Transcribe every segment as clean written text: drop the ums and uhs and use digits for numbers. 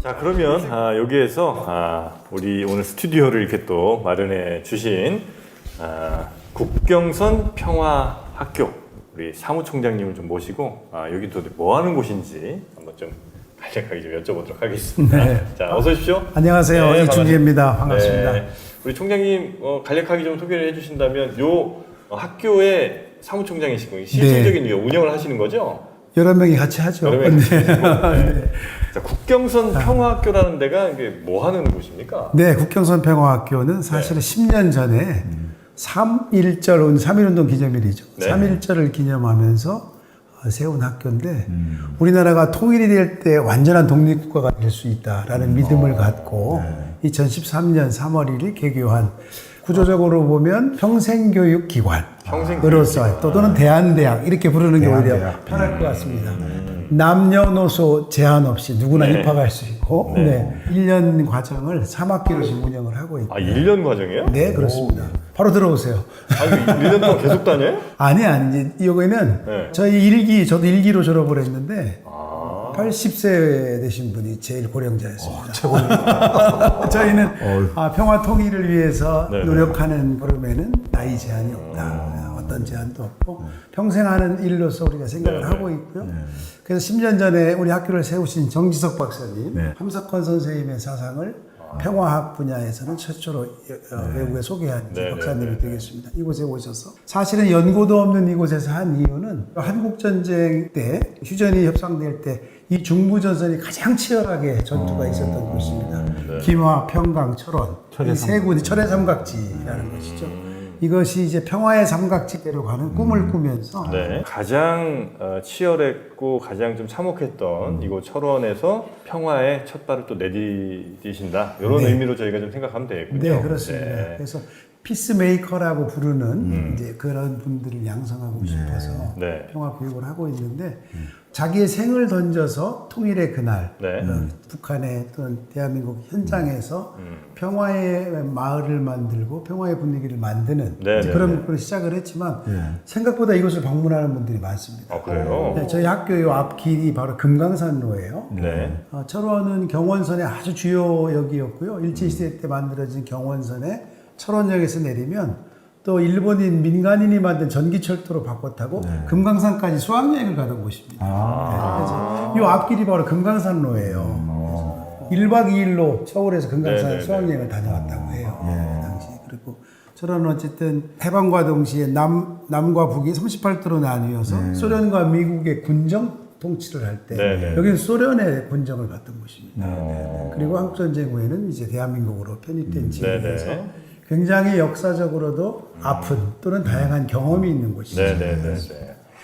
자, 그러면 여기에서 우리 오늘 스튜디오를 이렇게 또 마련해 주신 국경선 평화학교 우리 사무총장님을 좀 모시고 여기 또 뭐 하는 곳인지 한번 좀 간략하게 좀 여쭤보도록 하겠습니다. 네. 자, 어서 오십시오. 안녕하세요. 네, 이준기입니다. 반갑습니다. 네. 우리 총장님 간략하게 좀 소개를 해주신다면 요 학교의 사무총장이시고 실질적인 운영을 하시는 거죠? 여러 명이 같이 하죠. 여러 명이 같이 하시고. 네. 자, 국경선 평화학교라는 데가 이게 뭐 하는 곳입니까? 네, 국경선 평화학교는 사실은 10년 전에 3.1절, 3.1운동 기념일이죠. 네. 3.1절을 기념하면서 세운 학교인데 우리나라가 통일이 될 때 완전한 독립국가가 될 수 있다라는 믿음을 갖고 2013년 3월 1일 개교한 구조적으로 보면 평생교육기관으로서 또는 대한대학 이렇게 부르는 게 오히려 편할 것 같습니다. 남녀노소 제한 없이 누구나 입학할 수 있고 1년 과정을 3학기로 지금 운영을 하고 있고 1년 과정이에요? 네, 그렇습니다. 바로 들어오세요. 아니, 1년 동안 계속 다녀요? 아니, 이제 이거는 저희 저도 일기로 졸업을 했는데 80세 되신 분이 제일 고령자였습니다. 저희는 평화 통일을 위해서 노력하는 걸음에는 나이 제한이 없다. 어떤 제한도 없고 평생 하는 일로서 우리가 생각을 하고 있고요. 그래서 10년 전에 우리 학교를 세우신 정지석 박사님, 함석헌 선생님의 사상을 평화학 분야에서는 최초로 외국에 소개한 박사님이 되겠습니다. 이곳에 오셔서 사실은 연고도 없는 이곳에서 한 이유는 한국전쟁 때 휴전이 협상될 때 이 중부전선이 가장 치열하게 전투가 있었던 곳입니다. 김화, 평강, 철원 이 세 군이 철의 삼각지라는 것이죠. 이것이 이제 평화의 삼각지대로 가는 꿈을 꾸면서 가장 치열했고 가장 좀 참혹했던 이곳 철원에서 평화의 첫 발을 또 내디디신다 이런 의미로 저희가 좀 생각하면 되겠군요. 네, 그렇습니다. 그래서 피스메이커라고 부르는 이제 그런 분들을 양성하고 싶어서 평화 교육을 하고 있는데 자기의 생을 던져서 통일의 그날 북한의 또는 대한민국 현장에서 평화의 마을을 만들고 평화의 분위기를 만드는 그런 목표로 시작을 했지만 생각보다 이곳을 방문하는 분들이 많습니다. 그래요? 저희 학교 요 앞길이 바로 금강산로예요. 철원은 경원선의 아주 주요 역이었고요. 일제시대 때 만들어진 경원선에 철원역에서 내리면 또 일본인 민간인이 만든 전기철도로 바꿔 타고 금강산까지 수학여행을 가던 곳입니다. 그래서 이 앞길이 바로 금강산로예요. 1박 2일로 서울에서 금강산 수학여행을 다녀왔다고 해요. 당시. 그리고 철원은 어쨌든 해방과 동시에 남과 북이 38도로 나뉘어서 소련과 미국의 군정 통치를 할 때 여기는 소련의 군정을 받던 곳입니다. 그리고 한국전쟁 후에는 이제 대한민국으로 편입된 지역에서 굉장히 역사적으로도 아픈 또는 다양한 경험이 있는 곳이죠.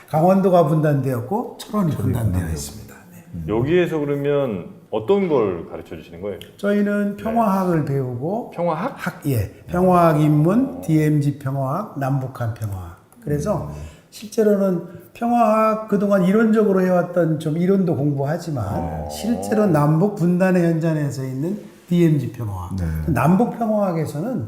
강원도가 분단되었고 철원이 분단되어 있습니다. 여기에서 그러면 어떤 걸 가르쳐 주시는 거예요? 저희는 평화학을 배우고 평화학? 평화학 입문, DMZ 평화학, 남북한 평화학. 그래서 실제로는 평화학 그동안 이론적으로 해왔던 좀 이론도 공부하지만 실제로 남북 분단의 현장에서 있는 DMZ 평화학. 남북 평화학에서는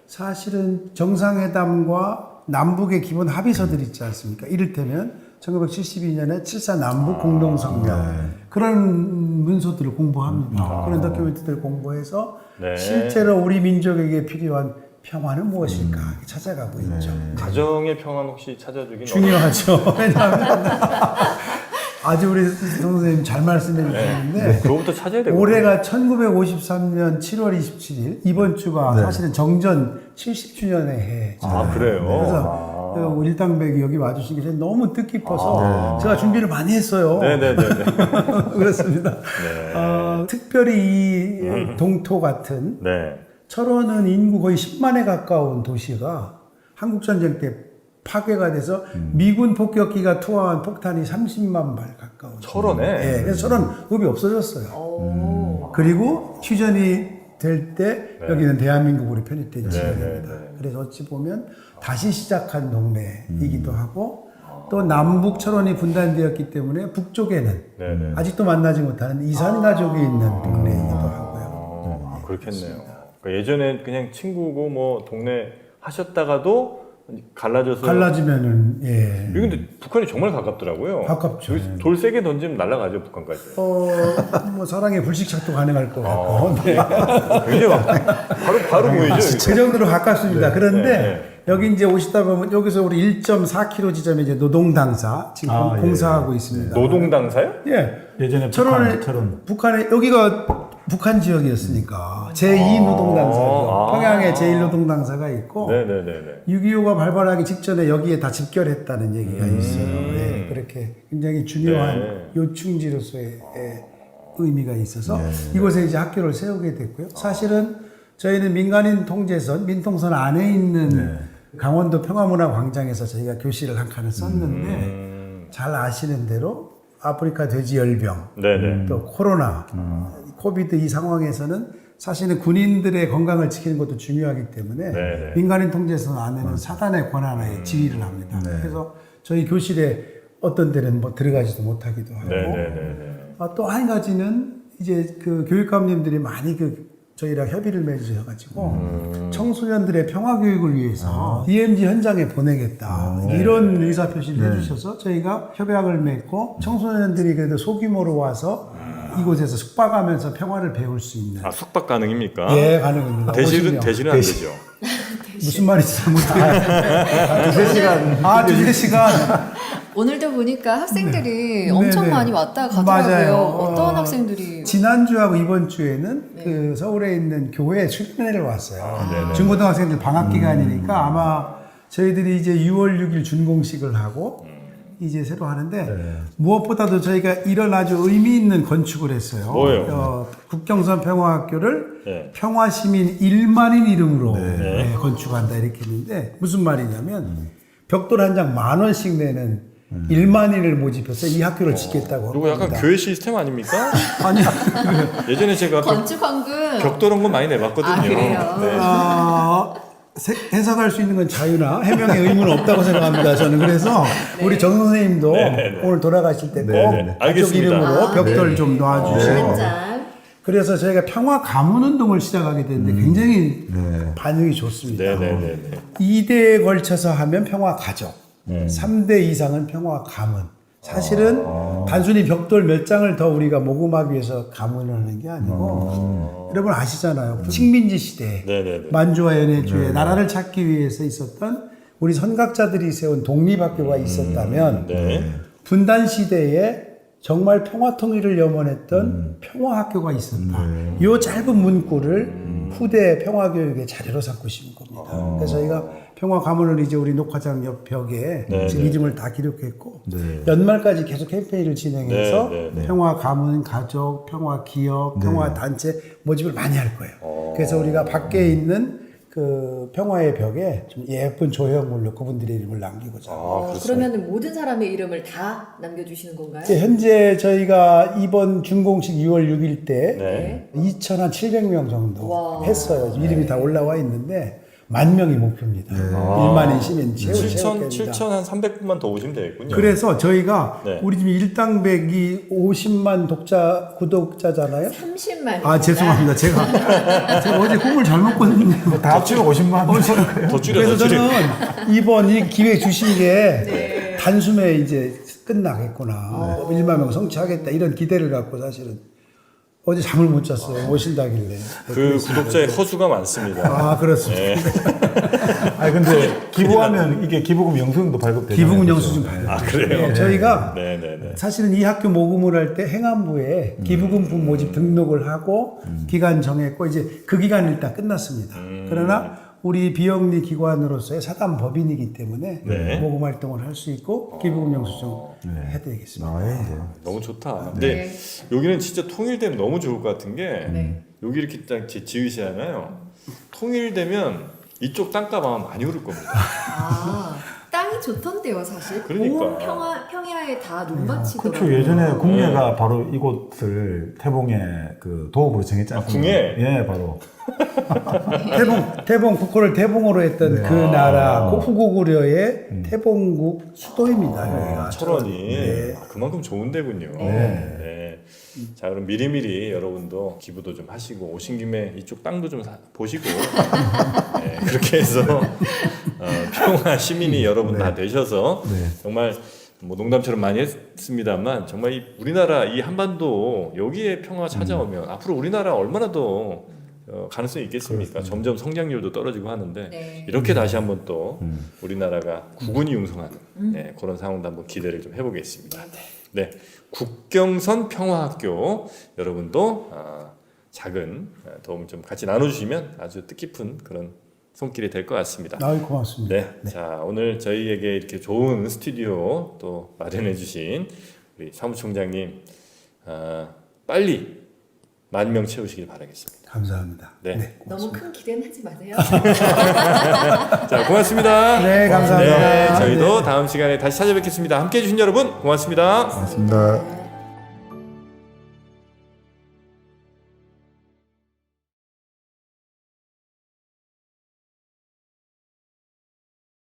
사실은 정상회담과 남북의 기본 합의서들 있지 않습니까? 이를테면 1972년에 7.4 남북 공동성명 그런 문서들을 공부합니다. 그런 다큐멘터리를 공부해서 실제로 우리 민족에게 필요한 평화는 무엇일까 찾아가고 있죠. 가정의 평화는 혹시 찾아주긴 중요하죠. 왜냐하면 아주 우리 선생님 잘 말씀해 주셨는데 그거부터 찾아야 되고 올해가 1953년 7월 27일 이번 주가 사실은 정전 70주년의 해. 그래요? 그래서 우리 일당백이 여기 와주신 게 너무 뜻깊어서 제가 준비를 많이 했어요. 그렇습니다. 특별히 이 동토 같은 철원은 인구 거의 10만에 가까운 도시가 한국전쟁 때 파괴가 돼서 미군 폭격기가 투하한 폭탄이 30만 발 가까운. 철원에? 그래서 철원 읍이 없어졌어요. 그리고 휴전이 될 때 여기는 대한민국으로 편입된 지역입니다. 그래서 어찌 보면 다시 시작한 동네이기도 하고 또 남북 철원이 분단되었기 때문에 북쪽에는 아직도 만나지 못하는 이산 가족이 있는 동네이기도 하고요. 그렇겠네요. 그러니까 예전에 그냥 친구고 뭐 동네 하셨다가도 갈라지면은 예. 여기 근데 북한이 정말 가깝더라고요. 가깝죠. 여기 돌 세게 던지면 날아가죠 북한까지. 뭐 사랑의 불식착도 가능할 것 같고. 네. 굉장히 바로 보이죠. 그 정도로 가깝습니다. 그런데 네. 여기 이제 오시다 보면 여기서 우리 1.4km 지점에 이제 노동당사 지금 공사하고 있습니다. 노동당사요? 예. 예전에 철원 북한에 여기가 북한 지역이었으니까 제2 노동당사죠. 평양에 제1노동당사가 있고 네네네네. 6.25가 발발하기 직전에 여기에 다 집결했다는 얘기가 있어요. 네, 그렇게 굉장히 중요한 요충지로서의 의미가 있어서 이곳에 이제 학교를 세우게 됐고요. 사실은 저희는 민간인 통제선, 민통선 안에 있는 강원도 평화문화광장에서 저희가 교실을 한 칸을 썼는데 잘 아시는 대로 아프리카 돼지열병, 네네. 또 코로나, 코비드 이 상황에서는 사실은 군인들의 건강을 지키는 것도 중요하기 때문에 네네. 민간인 통제선 안에는 사단의 권한하에 지휘를 합니다. 그래서 저희 교실에 어떤 데는 뭐 들어가지도 못하기도 하고 네네네네. 또 한 가지는 이제 그 교육감님들이 많이 저희랑 협의를 맺으셔가지고 청소년들의 평화 교육을 위해서 DMZ 현장에 보내겠다 이런 의사 표시를 해주셔서 저희가 협약을 맺고 청소년들이 그래도 소규모로 와서 이곳에서 숙박하면서 평화를 배울 수 있는. 아 숙박 가능입니까? 예, 가능합니다. 대실은 안 되죠. 무슨 말인지 잘 못하겠어요. 두세 시간. 두세 시간. 오늘도 보니까 학생들이 엄청 네네. 많이 왔다 가더라고요. 맞아요. 어떤 학생들이? 지난주하고 이번 주에는 그 서울에 있는 교회 출근회를 왔어요. 중고등학생들 방학 기간이니까 아마 저희들이 이제 6월 6일 준공식을 하고 이제 새로 하는데 무엇보다도 저희가 이런 아주 의미 있는 건축을 했어요. 뭐예요? 국경선 평화학교를 평화시민 1만인 이름으로 건축한다 이렇게 했는데 무슨 말이냐면 벽돌 한 장 10,000원씩 내는 1만인을 모집해서 이 학교를 짓겠다고. 이거 약간 합니다. 교회 시스템 아닙니까? 아니 예전에 제가 건축환금. 벽돌 건 많이 내봤거든요. 아, 그래요? 네. 해석할 수 있는 건 자유나 해명의 의무는 없다고 생각합니다. 저는 그래서 우리 정 선생님도 오늘 돌아가실 때 꼭 가족 알겠습니다. 이름으로 벽돌 좀 놔주시고. 한 장. 그래서 저희가 평화 가문 운동을 시작하게 됐는데 굉장히 반응이 좋습니다. 네네네. 2대에 걸쳐서 하면 평화 가족, 3대 이상은 평화 가문. 사실은 단순히 벽돌 몇 장을 더 우리가 모금하기 위해서 가문을 하는 게 아니고 여러분 아시잖아요. 식민지 시대 네네네. 만주와 연해주에 나라를 찾기 위해서 있었던 우리 선각자들이 세운 독립학교가 있었다면 분단 시대에 정말 평화 통일을 염원했던 평화학교가 있었다. 이 짧은 문구를 후대 평화교육의 자료로 삼고 싶은 겁니다. 그래서 저희가 평화 가문을 이제 우리 녹화장 옆 벽에 지금 이름을 다 기록했고 연말까지 계속 캠페인을 진행해서 평화 가문, 가족, 평화 기업, 평화 단체 모집을 많이 할 거예요. 그래서 우리가 밖에 있는 그 평화의 벽에 좀 예쁜 조형물로 그분들의 이름을 남기고자. 그러면 모든 사람의 이름을 다 남겨주시는 건가요? 현재 저희가 이번 준공식 6월 6일 때 2,700명 정도 와. 했어요. 이름이 다 올라와 있는데 10,000명이 목표입니다. 1만인 시민 채우겠습니다. 7,300분만 더 오시면 되겠군요. 그래서 저희가 우리 지금 일당백이 50만 구독자잖아요. 30만. 죄송합니다. 제가 어제 꿈을 잘못 꿨는데 다 합치면 50만 더 줄여. 그래서 저는 이번 이 기회 주신 게 단숨에 이제 끝나겠구나. 1만 명 성취하겠다. 이런 기대를 갖고 사실은 어제 잠을 못 잤어요. 오신다길래. 그 구독자의 허수가 많습니다. 그렇습니다. 아니 근데 기부하면 이게 기부금 영수증도 발급되잖아요. 기부금 영수증 발급. 그래요? 저희가 네네네. 사실은 이 학교 모금을 할 때 행안부에 기부금품 모집 등록을 하고 기간 정했고 이제 그 기간은 일단 끝났습니다. 그러나 우리 비영리 기관으로서의 사단 법인이기 때문에 모금 활동을 할 수 있고 기부금 영수증 해드리겠습니다. 너무 좋다. 근데 여기는 진짜 통일되면 너무 좋을 것 같은 게 여기 이렇게 딱 지으시잖아요. 통일되면 이쪽 땅값 아마 많이 오를 겁니다. 땅이 좋던데요, 사실. 그러니까. 온 평야에 다 논밭이더라고요. 그렇죠. 예전에 궁예가 바로 이곳을 태봉의 그 도읍으로 정했잖아요. 궁예? 예, 바로. 태봉 국호를 태봉으로 했던 그 나라 후고구려의 태봉국 수도입니다. 여기가. 철원이 그만큼 좋은 데군요. 네. 자, 그럼 미리미리 여러분도 기부도 좀 하시고 오신 김에 이쪽 땅도 좀 보시고 그렇게 해서 평화 시민이 여러분 다 되셔서 네. 정말 뭐 농담처럼 많이 했습니다만 정말 이 우리나라 이 한반도 여기에 평화 찾아오면 앞으로 우리나라 얼마나 더 가능성이 있겠습니까? 점점 성장률도 떨어지고 하는데 네. 이렇게 다시 한번 또 우리나라가 국군이 융성하는 네, 그런 상황도 한번 기대를 좀 해보겠습니다. 네, 국경선 평화학교 여러분도 작은 도움을 좀 같이 나눠주시면 아주 뜻깊은 그런 손길이 될 것 같습니다. 고맙습니다. 네, 자 오늘 저희에게 이렇게 좋은 스튜디오 또 마련해주신 우리 사무총장님 빨리 10,000명 채우시길 바라겠습니다. 감사합니다. 네. 너무 큰 기대는 하지 마세요. 자 고맙습니다. 네, 감사합니다. 네, 저희도 다음 시간에 다시 찾아뵙겠습니다. 함께해 주신 여러분 고맙습니다. 고맙습니다.